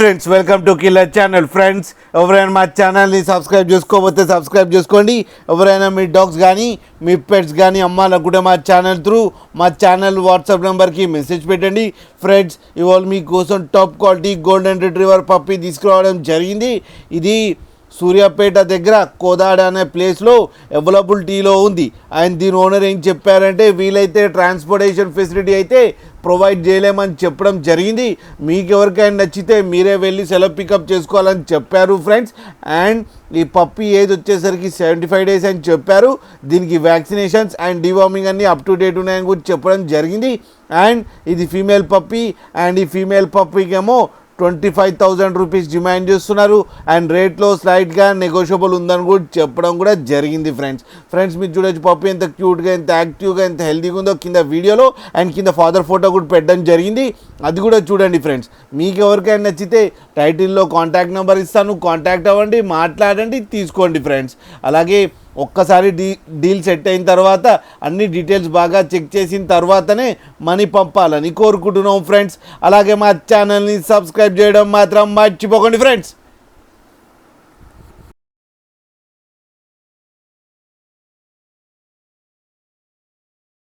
Friends welcome to killer channel. Friends ఎవరైనా మా ఛానల్ని సబ్స్క్రైబ్ చేసుకోకపోతే సబ్స్క్రైబ్ చేసుకోండి. ఎవరైనా మీ డాగ్స్ కానీ మీ పెట్స్ కానీ అమ్మాలనుకుంటే మా ఛానల్ త్రూ మా ఛానల్ వాట్సాప్ నెంబర్కి మెసేజ్ పెట్టండి. ఫ్రెండ్స్ ఇవాళ మీకోసం top quality golden retriever puppy తీసుకురావడం జరిగింది. ఇది సూర్యాపేట దగ్గర కోదాడ అనే ప్లేస్లో అవైలబిలిటీలో ఉంది. అండ్ దీని ఓనర్ ఏం చెప్పారంటే వీలైతే ట్రాన్స్పోర్టేషన్ ఫెసిలిటీ అయితే ప్రొవైడ్ చేయలేమని చెప్పడం జరిగింది. మీకు ఎవరికైనా నచ్చితే మీరే వెళ్ళి సెలవు పికప్ చేసుకోవాలని చెప్పారు ఫ్రెండ్స్. అండ్ ఈ పప్పీ ఏజ్ వచ్చేసరికి 75 days అని చెప్పారు. దీనికి వ్యాక్సినేషన్స్ అండ్ డివార్మింగ్ అన్నీ అప్ టు డేట్ ఉన్నాయని కూడా చెప్పడం జరిగింది. అండ్ ఇది ఫీమేల్ పప్పీ. అండ్ ఈ ఫీమేల్ పప్పీకి ఏమో 25,000 రూపీస్ డిమాండ్ చేస్తున్నారు. అండ్ రేట్లో స్లైట్గా నెగోషియబుల్ ఉందని కూడా చెప్పడం కూడా జరిగింది ఫ్రెండ్స్ మీరు చూడొచ్చు పప్పి ఎంత క్యూట్గా, ఎంత యాక్టివ్గా, ఎంత హెల్తీగా ఉందో కింద వీడియోలో. అండ్ కింద ఫాదర్ ఫోటో కూడా పెట్టడం జరిగింది, అది కూడా చూడండి ఫ్రెండ్స్. మీకు ఎవరికైనా నచ్చితే టైటిల్లో కాంటాక్ట్ నెంబర్ ఇస్తాను, కాంటాక్ట్ అవ్వండి, మాట్లాడండి, తీసుకోండి ఫ్రెండ్స్. అలాగే ఒక్కసారి డీల్ సెట్ అయిన తర్వాత అన్ని డీటెయిల్స్ బాగా చెక్ చేసిన తర్వాతనే మనీ పంపాలని కోరుకుంటున్నాం ఫ్రెండ్స్. అలాగే మా ఛానల్ని సబ్స్క్రైబ్ చేయడం మాత్రం మర్చిపోకండి ఫ్రెండ్స్.